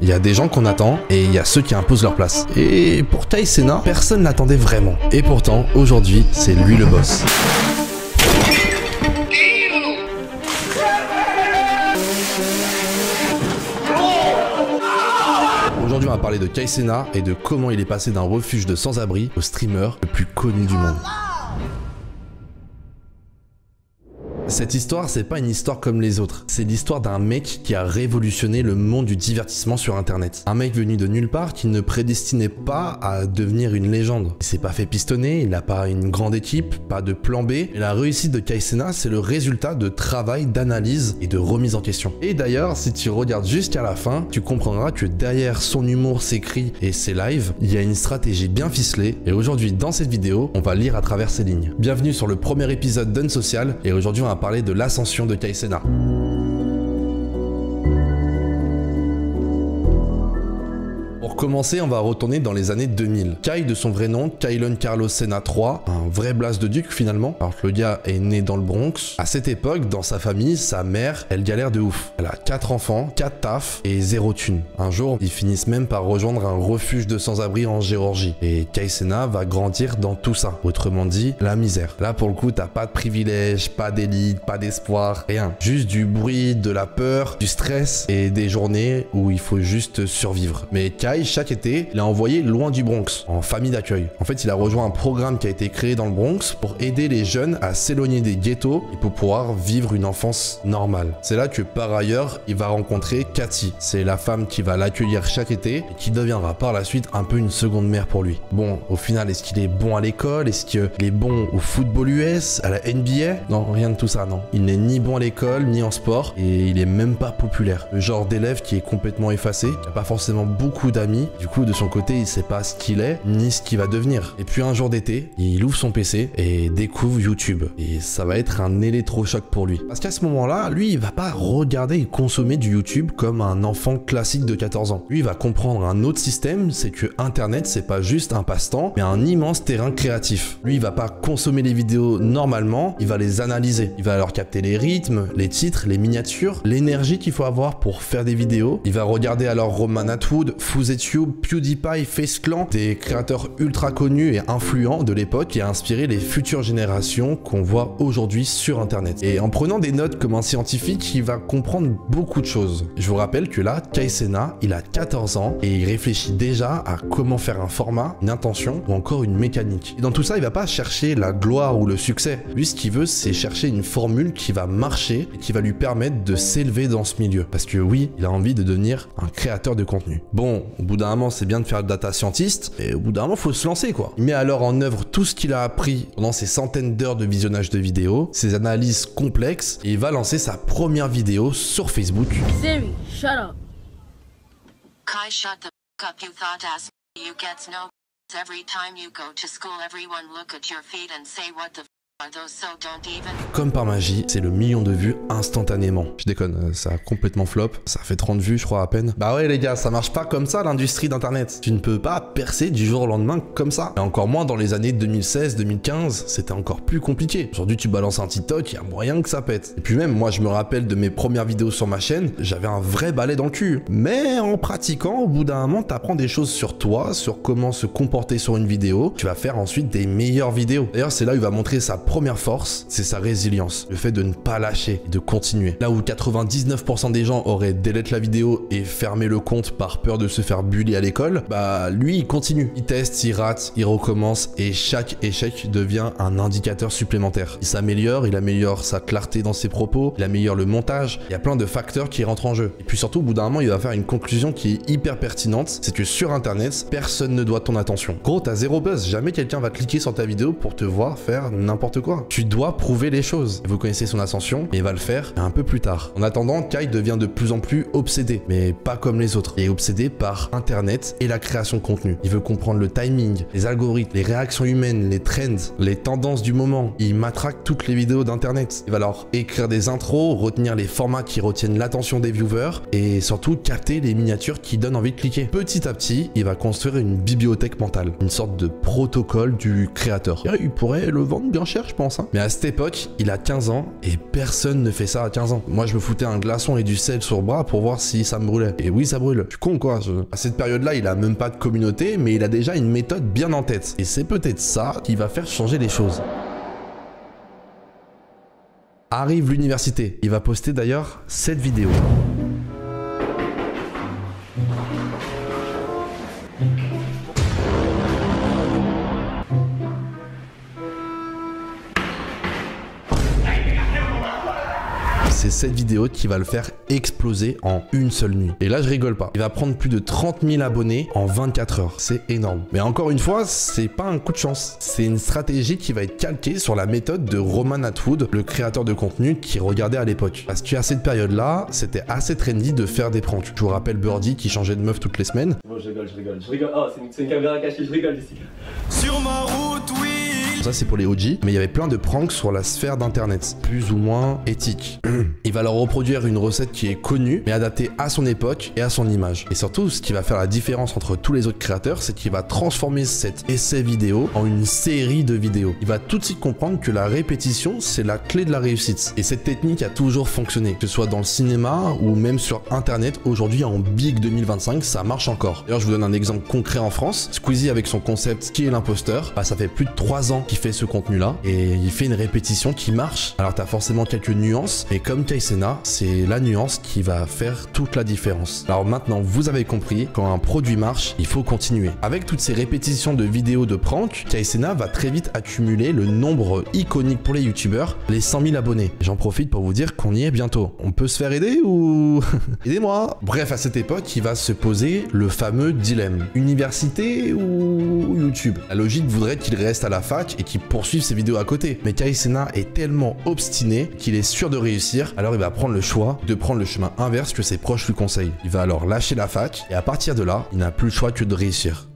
Il y a des gens qu'on attend et il y a ceux qui imposent leur place. Et pour Kai Cenat, personne l'attendait vraiment. Et pourtant, aujourd'hui, c'est lui le boss. Aujourd'hui, on va parler de Kai Cenat et de comment il est passé d'un refuge de sans-abri au streamer le plus connu du monde. Cette histoire, c'est pas une histoire comme les autres. C'est l'histoire d'un mec qui a révolutionné le monde du divertissement sur internet. Un mec venu de nulle part qui ne prédestinait pas à devenir une légende. Il s'est pas fait pistonner, il n'a pas une grande équipe, pas de plan B. Et la réussite de Kai Cenat, c'est le résultat de travail, d'analyse et de remise en question. Et d'ailleurs, si tu regardes jusqu'à la fin, tu comprendras que derrière son humour, ses cris et ses lives, il y a une stratégie bien ficelée. Et aujourd'hui, dans cette vidéo, on va lire à travers ces lignes. Bienvenue sur le premier épisode d'Unsocial et aujourd'hui, on va parler de l'ascension de Kai Cenat. Pour commencer, on va retourner dans les années 2000. Kai, de son vrai nom, Kailon Carlos Cenat III, un vrai blast de duc finalement, alors que le gars est né dans le Bronx. À cette époque, dans sa famille, sa mère, elle galère de ouf. Elle a 4 enfants, 4 tafs et 0 thune. Un jour, ils finissent même par rejoindre un refuge de sans-abri en Géorgie. Et Kai Cenat va grandir dans tout ça. Autrement dit, la misère. Là, pour le coup, t'as pas de privilèges, pas d'élite, pas d'espoir, rien. Juste du bruit, de la peur, du stress et des journées où il faut juste survivre. Mais Kai, chaque été, il a envoyé loin du Bronx, en famille d'accueil. En fait, il a rejoint un programme qui a été créé dans le Bronx pour aider les jeunes à s'éloigner des ghettos et pour pouvoir vivre une enfance normale. C'est là que par ailleurs, il va rencontrer Cathy. C'est la femme qui va l'accueillir chaque été et qui deviendra par la suite un peu une seconde mère pour lui. Bon, au final, est-ce qu'il est bon à l'école? Est-ce qu'il est bon au football US, à la NBA? Non, rien de tout ça, non. Il n'est ni bon à l'école, ni en sport et il est même pas populaire. Le genre d'élève qui est complètement effacé, qui n'a pas forcément beaucoup d'amis. Du coup, de son côté, il sait pas ce qu'il est, ni ce qu'il va devenir. Et puis un jour d'été, il ouvre son PC et découvre YouTube. Et ça va être un électrochoc pour lui. Parce qu'à ce moment-là, lui, il va pas regarder et consommer du YouTube comme un enfant classique de 14 ans. Lui, il va comprendre un autre système, c'est que Internet, c'est pas juste un passe-temps, mais un immense terrain créatif. Lui, il va pas consommer les vidéos normalement, il va les analyser. Il va alors capter les rythmes, les titres, les miniatures, l'énergie qu'il faut avoir pour faire des vidéos. Il va regarder alors Roman Atwood, FuzzTube, PewDiePie, FaceClan, des créateurs ultra connus et influents de l'époque qui a inspiré les futures générations qu'on voit aujourd'hui sur internet. Et en prenant des notes comme un scientifique, il va comprendre beaucoup de choses. Je vous rappelle que là, Kai Cenat, il a 14 ans et il réfléchit déjà à comment faire un format, une intention ou encore une mécanique. Et dans tout ça, il va pas chercher la gloire ou le succès. Lui, ce qu'il veut, c'est chercher une formule qui va marcher et qui va lui permettre de s'élever dans ce milieu. Parce que oui, il a envie de devenir un créateur de contenu. Bon, au bout d'un moment, c'est bien de faire le data scientist, mais au bout d'un moment, faut se lancer, quoi. Il met alors en œuvre tout ce qu'il a appris pendant ses centaines d'heures de visionnage de vidéos, ses analyses complexes, et il va lancer sa première vidéo sur Facebook. Siri, shut up. Kai, shut the f up, you thought ass. You get no. Every time you go to school, everyone look at your feet and say what the f are those, so don't even. Comme par magie, c'est le million de vues instantanément. Je déconne, ça a complètement flop. Ça fait 30 vues, je crois, à peine. Bah ouais, les gars, ça marche pas comme ça, l'industrie d'internet. Tu ne peux pas percer du jour au lendemain comme ça. Et encore moins dans les années 2016-2015, c'était encore plus compliqué. Aujourd'hui, tu balances un TikTok, il y a moyen que ça pète. Et puis même, moi, je me rappelle de mes premières vidéos sur ma chaîne, j'avais un vrai balai dans le cul. Mais en pratiquant, au bout d'un moment, t'apprends des choses sur toi, sur comment se comporter sur une vidéo. Tu vas faire ensuite des meilleures vidéos. D'ailleurs, c'est là où il va montrer sa première force, c'est sa résilience. Le fait de ne pas lâcher et de continuer. Là où 99% des gens auraient delete la vidéo et fermé le compte par peur de se faire bully à l'école, bah lui, il continue. Il teste, il rate, il recommence et chaque échec devient un indicateur supplémentaire. Il s'améliore, il améliore sa clarté dans ses propos, il améliore le montage. Il y a plein de facteurs qui rentrent en jeu. Et puis surtout, au bout d'un moment, il va faire une conclusion qui est hyper pertinente. C'est que sur Internet, personne ne doit ton attention. Gros, t'as zéro buzz. Jamais quelqu'un va cliquer sur ta vidéo pour te voir faire n'importe quoi. Tu dois prouver les choses. Vous connaissez son ascension, et il va le faire un peu plus tard. En attendant, Kai devient de plus en plus obsédé, mais pas comme les autres. Il est obsédé par Internet et la création de contenu. Il veut comprendre le timing, les algorithmes, les réactions humaines, les trends, les tendances du moment. Il matraque toutes les vidéos d'Internet. Il va alors écrire des intros, retenir les formats qui retiennent l'attention des viewers et surtout capter les miniatures qui donnent envie de cliquer. Petit à petit, il va construire une bibliothèque mentale, une sorte de protocole du créateur. Et il pourrait le vendre bien cher, je pense. Mais à cette époque, il a 15 ans et personne ne fait ça à 15 ans. Moi, je me foutais un glaçon et du sel sur le bras pour voir si ça me brûlait. Et oui, ça brûle. Je suis con, quoi. À cette période-là, il a même pas de communauté, mais il a déjà une méthode bien en tête. Et c'est peut-être ça qui va faire changer les choses. Arrive l'université. Il va poster d'ailleurs cette vidéo. C'est cette vidéo qui va le faire exploser en une seule nuit. Et là, je rigole pas. Il va prendre plus de 30 000 abonnés en 24 heures. C'est énorme. Mais encore une fois, c'est pas un coup de chance. C'est une stratégie qui va être calquée sur la méthode de Roman Atwood, le créateur de contenu qui regardait à l'époque. Parce qu'à cette période-là, c'était assez trendy de faire des pranks. Je vous rappelle Birdie qui changeait de meuf toutes les semaines. Bon, je rigole. Oh, c'est une caméra cachée, je rigole ici. Sur ma route, oui. Ça, c'est pour les OG, mais il y avait plein de pranks sur la sphère d'internet, plus ou moins éthiques. Il va leur reproduire une recette qui est connue, mais adaptée à son époque et à son image. Et surtout, ce qui va faire la différence entre tous les autres créateurs, c'est qu'il va transformer cet essai vidéo en une série de vidéos. Il va tout de suite comprendre que la répétition, c'est la clé de la réussite. Et cette technique a toujours fonctionné, que ce soit dans le cinéma ou même sur internet. Aujourd'hui, en Big 2025, ça marche encore. D'ailleurs, je vous donne un exemple concret en France. Squeezie, avec son concept Qui est l'imposteur, ça fait plus de 3 ans qu'il fait ce contenu-là et il fait une répétition qui marche. Alors, t'as forcément quelques nuances, mais comme Kai Cenat, c'est la nuance qui va faire toute la différence. Alors maintenant, vous avez compris, quand un produit marche, il faut continuer. Avec toutes ces répétitions de vidéos de prank, Kai Cenat va très vite accumuler le nombre iconique pour les youtubeurs, les 100 000 abonnés. J'en profite pour vous dire qu'on y est bientôt. On peut se faire aider ou... Aidez-moi. Bref, à cette époque, il va se poser le fameux dilemme. Université ou YouTube? La logique voudrait qu'il reste à la fac et qu'il poursuive ses vidéos à côté. Mais Kai Cenat est tellement obstiné qu'il est sûr de réussir, alors il va prendre le choix de prendre le chemin inverse que ses proches lui conseillent. Il va alors lâcher la fac et à partir de là, il n'a plus le choix que de réussir.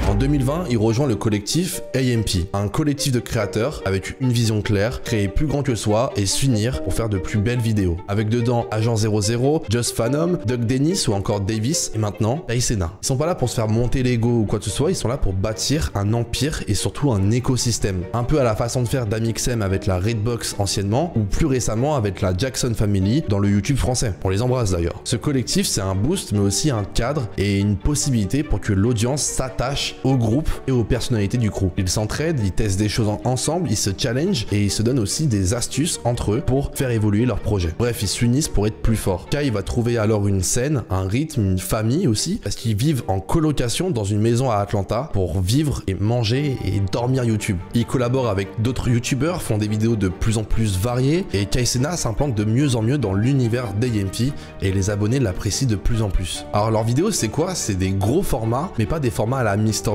En 2020, il rejoint le collectif AMP, un collectif de créateurs avec une vision claire, créer plus grand que soi et s'unir pour faire de plus belles vidéos. Avec dedans Agent 00, Just Phanom, Doug Dennis ou encore Davis et maintenant Kai Cenat. Ils sont pas là pour se faire monter l'ego ou quoi que ce soit, ils sont là pour bâtir un empire et surtout un écosystème. Un peu à la façon de faire d'Amixem avec la Redbox anciennement ou plus récemment avec la Jackson Family dans le YouTube français. On les embrasse d'ailleurs. Ce collectif, c'est un boost mais aussi un cadre et une possibilité pour que l'audience s'attache au groupe et aux personnalités du crew. Ils s'entraident, ils testent des choses ensemble, ils se challengent et ils se donnent aussi des astuces entre eux pour faire évoluer leur projet. Bref, ils s'unissent pour être plus forts. Kai va trouver alors une scène, un rythme, une famille aussi, parce qu'ils vivent en colocation dans une maison à Atlanta pour vivre et manger et dormir YouTube. Ils collaborent avec d'autres youtubeurs, font des vidéos de plus en plus variées et Kai Cenat s'implante de mieux en mieux dans l'univers d'AMP et les abonnés l'apprécient de plus en plus. Alors leurs vidéos, c'est quoi? C'est des gros formats, mais pas des formats à la MrBeast.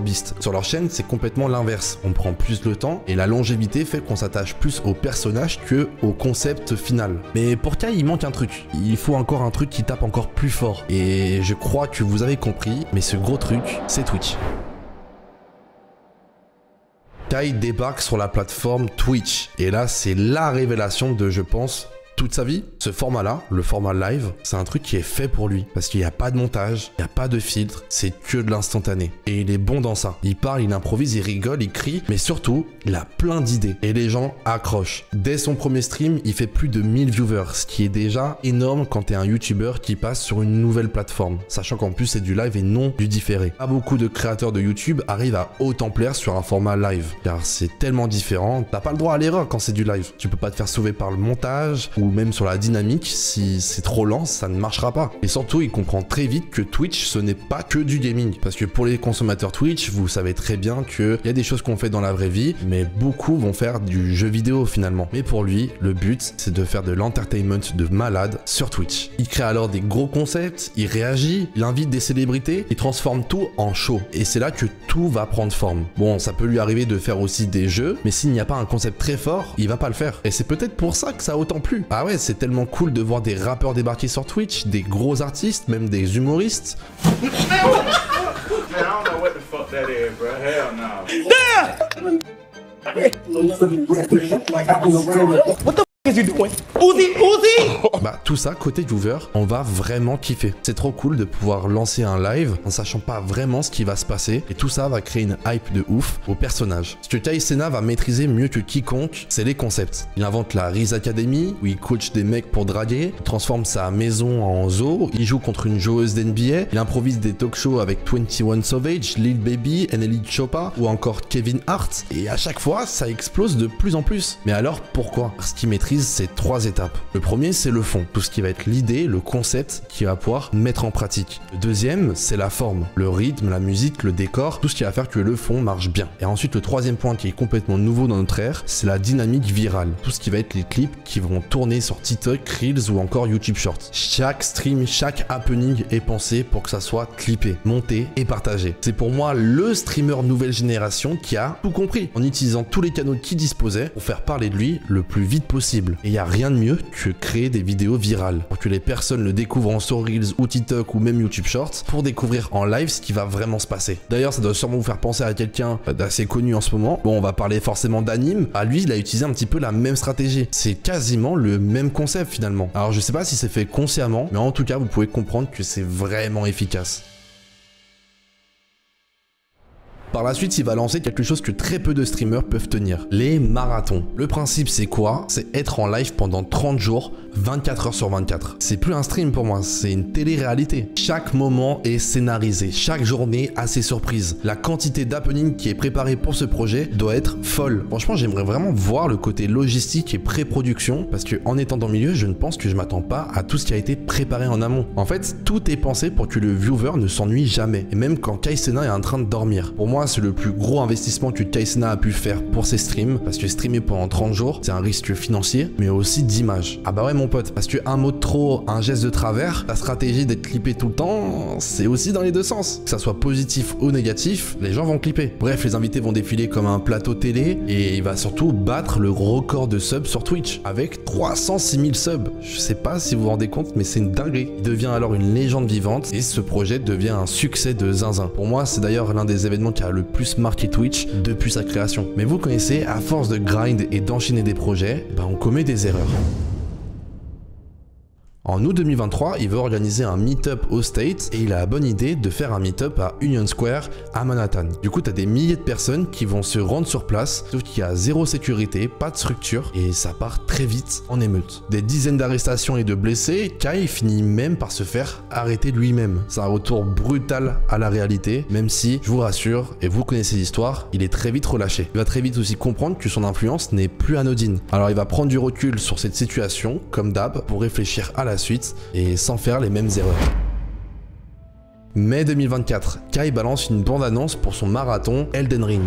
Sur leur chaîne, c'est complètement l'inverse. On prend plus le temps et la longévité fait qu'on s'attache plus au personnage que au concept final. Mais pour Kai, il manque un truc. Il faut encore un truc qui tape encore plus fort. Et je crois que vous avez compris, mais ce gros truc, c'est Twitch. Kai débarque sur la plateforme Twitch. Et là, c'est la révélation de, je pense, toute sa vie. Ce format-là, le format live, c'est un truc qui est fait pour lui. Parce qu'il n'y a pas de montage, il n'y a pas de filtre, c'est que de l'instantané. Et il est bon dans ça. Il parle, il improvise, il rigole, il crie, mais surtout, il a plein d'idées. Et les gens accrochent. Dès son premier stream, il fait plus de 1000 viewers, ce qui est déjà énorme quand t'es un YouTuber qui passe sur une nouvelle plateforme. Sachant qu'en plus, c'est du live et non du différé. Pas beaucoup de créateurs de YouTube arrivent à autant plaire sur un format live. Car c'est tellement différent, t'as pas le droit à l'erreur quand c'est du live. Tu peux pas te faire sauver par le montage, ou même sur la dynamique, si c'est trop lent, ça ne marchera pas. Et surtout, il comprend très vite que Twitch, ce n'est pas que du gaming. Parce que pour les consommateurs Twitch, vous savez très bien qu'il y a des choses qu'on fait dans la vraie vie, mais beaucoup vont faire du jeu vidéo finalement. Mais pour lui, le but, c'est de faire de l'entertainment de malade sur Twitch. Il crée alors des gros concepts, il réagit, il invite des célébrités, il transforme tout en show. Et c'est là que tout va prendre forme. Bon, ça peut lui arriver de faire aussi des jeux, mais s'il n'y a pas un concept très fort, il va pas le faire. Et c'est peut-être pour ça que ça a autant plu. Ah ouais, c'est tellement cool de voir des rappeurs débarquer sur Twitch, des gros artistes, même des humoristes. is you doing? Uzi! Bah tout ça, côté viewer, on va vraiment kiffer. C'est trop cool de pouvoir lancer un live en sachant pas vraiment ce qui va se passer et tout ça va créer une hype de ouf au personnage. Ce que Kai Cenat va maîtriser mieux que quiconque, c'est les concepts. Il invente la Riz Academy où il coach des mecs pour draguer, il transforme sa maison en zoo, il joue contre une joueuse d'NBA, il improvise des talk shows avec 21 Savage, Lil Baby, NLE Choppa ou encore Kevin Hart et à chaque fois ça explose de plus en plus. Mais alors pourquoi? Parce qu'il maîtrise ces 3 étapes. Le premier c'est le fond, tout ce qui va être l'idée, le concept qu'il va pouvoir mettre en pratique. Le deuxième c'est la forme, le rythme, la musique, le décor, tout ce qui va faire que le fond marche bien. Et ensuite le troisième point qui est complètement nouveau dans notre ère, c'est la dynamique virale, tout ce qui va être les clips qui vont tourner sur TikTok, Reels ou encore YouTube Shorts. Chaque stream, chaque happening est pensé pour que ça soit clippé, monté et partagé. C'est pour moi le streamer nouvelle génération qui a tout compris en utilisant tous les canaux qu'il disposait pour faire parler de lui le plus vite possible. Et il n'y a rien de mieux que créer des vidéos virales pour que les personnes le découvrent en Story Reels ou TikTok ou même YouTube Shorts pour découvrir en live ce qui va vraiment se passer. D'ailleurs, ça doit sûrement vous faire penser à quelqu'un d'assez connu en ce moment. Bon, on va parler forcément d'Anime. À lui, il a utilisé un petit peu la même stratégie. C'est quasiment le même concept finalement. Alors, je sais pas si c'est fait consciemment, mais en tout cas, vous pouvez comprendre que c'est vraiment efficace. Par la suite, il va lancer quelque chose que très peu de streamers peuvent tenir, les marathons. Le principe, c'est quoi? C'est être en live pendant 30 jours, 24 heures sur 24. C'est plus un stream pour moi, c'est une télé-réalité. Chaque moment est scénarisé, chaque journée a ses surprises. La quantité d'happening qui est préparée pour ce projet doit être folle. Franchement, j'aimerais vraiment voir le côté logistique et pré-production, parce que en étant dans le milieu, je ne pense que je m'attends pas à tout ce qui a été préparé en amont. En fait, tout est pensé pour que le viewer ne s'ennuie jamais, et même quand Kai Cenat est en train de dormir. Pour moi, c'est le plus gros investissement que Kai Cenat a pu faire pour ses streams, parce que streamer pendant 30 jours, c'est un risque financier, mais aussi d'image. Ah bah ouais mon pote, parce que un mot de trop, un geste de travers, la stratégie d'être clippé tout le temps, c'est aussi dans les deux sens. Que ça soit positif ou négatif, les gens vont clipper. Bref, les invités vont défiler comme un plateau télé, et il va surtout battre le record de subs sur Twitch, avec 306 000 subs. Je sais pas si vous vous rendez compte, mais c'est une dinguerie. Il devient alors une légende vivante, et ce projet devient un succès de zinzin. Pour moi, c'est d'ailleurs l'un des événements qui a le plus marqué Twitch depuis sa création. Mais vous connaissez, à force de grind et d'enchaîner des projets, bah on commet des erreurs. En août 2023, il veut organiser un meet-up aux States et il a la bonne idée de faire un meet-up à Union Square à Manhattan. Du coup, t'as des milliers de personnes qui vont se rendre sur place, sauf qu'il y a zéro sécurité, pas de structure et ça part très vite en émeute. Des dizaines d'arrestations et de blessés, Kai finit même par se faire arrêter lui-même. C'est un retour brutal à la réalité, même si, je vous rassure, et vous connaissez l'histoire, il est très vite relâché. Il va très vite aussi comprendre que son influence n'est plus anodine. Alors il va prendre du recul sur cette situation, comme d'hab, pour réfléchir à la suite et sans faire les mêmes erreurs. Mai 2024, Kai balance une bande-annonce pour son marathon Elden Ring.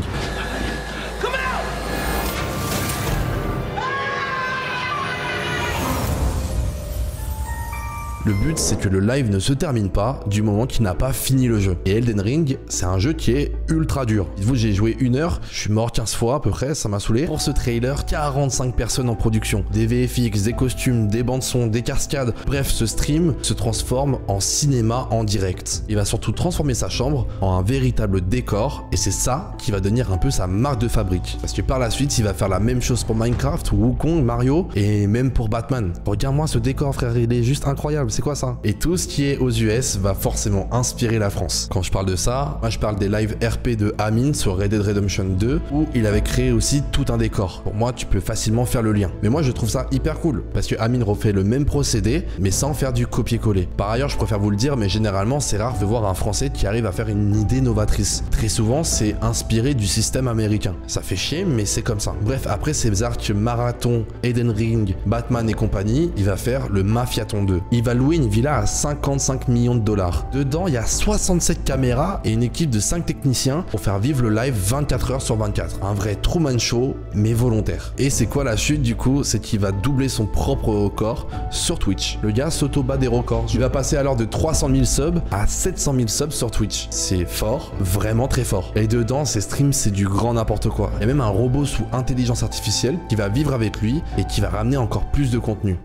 Le but, c'est que le live ne se termine pas du moment qu'il n'a pas fini le jeu. Et Elden Ring, c'est un jeu qui est ultra dur. Dites-vous, j'ai joué 1 heure, je suis mort 15 fois à peu près, ça m'a saoulé. Pour ce trailer, 45 personnes en production. Des VFX, des costumes, des bandes son, des cascades. Bref, ce stream se transforme en cinéma en direct. Il va surtout transformer sa chambre en un véritable décor. Et c'est ça qui va devenir un peu sa marque de fabrique. Parce que par la suite, il va faire la même chose pour Minecraft, Wukong, Mario et même pour Batman. Regarde-moi ce décor, frère, il est juste incroyable. C'est quoi ça? Et tout ce qui est aux US va forcément inspirer la France. Quand je parle de ça, moi je parle des lives RP de Amine sur Red Dead Redemption 2 où il avait créé aussi tout un décor. Pour moi, tu peux facilement faire le lien. Mais moi, je trouve ça hyper cool parce que Amine refait le même procédé mais sans faire du copier-coller. Par ailleurs, je préfère vous le dire, mais généralement, c'est rare de voir un Français qui arrive à faire une idée novatrice. Très souvent, c'est inspiré du système américain. Ça fait chier, mais c'est comme ça. Bref, après ces arcs marathon, Elden Ring, Batman et compagnie, il va faire le Mafiaton 2. Il va louer une villa à 55 millions de dollars. Dedans, il y a 67 caméras et une équipe de 5 techniciens pour faire vivre le live 24 heures sur 24. Un vrai Truman Show, mais volontaire. Et c'est quoi la chute du coup? C'est qu'il va doubler son propre record sur Twitch. Le gars s'auto-bat des records. Il va passer alors de 300 000 subs à 700 000 subs sur Twitch. C'est fort, vraiment très fort. Et dedans, ces streams, c'est du grand n'importe quoi. Il y a même un robot sous intelligence artificielle qui va vivre avec lui et qui va ramener encore plus de contenu.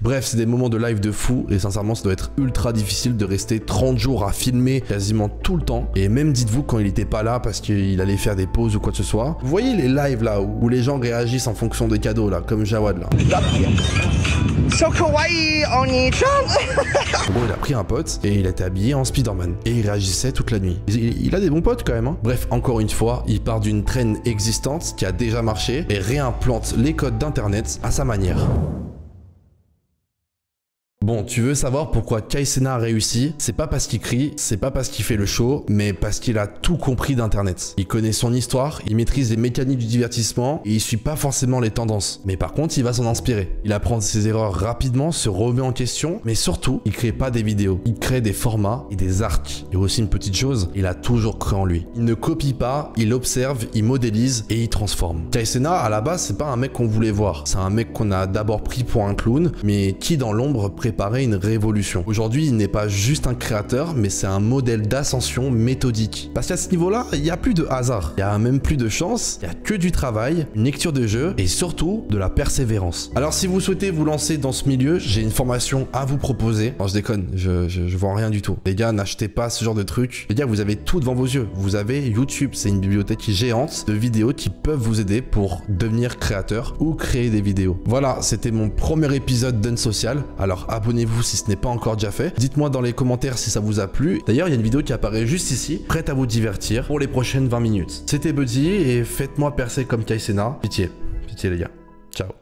Bref, c'est des moments de live de fou et sincèrement ça doit être ultra difficile de rester 30 jours à filmer quasiment tout le temps. Et même dites-vous quand il était pas là parce qu'il allait faire des pauses ou quoi que ce soit. Vous voyez les lives là où les gens réagissent en fonction des cadeaux là, comme Jawad là. So kawaii, Oni-chan. En gros, il a pris un pote et il était habillé en Spider-Man. Et il réagissait toute la nuit. Il a des bons potes quand même, hein. Bref, encore une fois, il part d'une traîne existante qui a déjà marché et réimplante les codes d'internet à sa manière. Bon, tu veux savoir pourquoi Kai Cenat a réussi? C'est pas parce qu'il crie, c'est pas parce qu'il fait le show, mais parce qu'il a tout compris d'internet. Il connaît son histoire, il maîtrise les mécaniques du divertissement et il suit pas forcément les tendances. Mais par contre, il va s'en inspirer. Il apprend de ses erreurs rapidement, se remet en question, mais surtout, il crée pas des vidéos. Il crée des formats et des arcs. Et aussi une petite chose, il a toujours cru en lui. Il ne copie pas, il observe, il modélise et il transforme. Kai Cenat, à la base, c'est pas un mec qu'on voulait voir. C'est un mec qu'on a d'abord pris pour un clown, mais qui dans l'ombre préparait une révolution. Aujourd'hui, il n'est pas juste un créateur, mais c'est un modèle d'ascension méthodique. Parce qu'à ce niveau-là, il n'y a plus de hasard, il n'y a même plus de chance, il n'y a que du travail, une lecture de jeu et surtout de la persévérance. Alors si vous souhaitez vous lancer dans ce milieu, j'ai une formation à vous proposer. Non, je déconne, je vends rien du tout. Les gars, n'achetez pas ce genre de truc. Les gars, vous avez tout devant vos yeux. Vous avez YouTube, c'est une bibliothèque géante de vidéos qui peuvent vous aider pour devenir créateur ou créer des vidéos. Voilà, c'était mon premier épisode d'Unsocial. Alors abonnez-vous si ce n'est pas encore déjà fait. Dites-moi dans les commentaires si ça vous a plu. D'ailleurs, il y a une vidéo qui apparaît juste ici, prête à vous divertir pour les prochaines 20 minutes. C'était Buddy et faites-moi percer comme Kai Cenat. Pitié, pitié les gars. Ciao.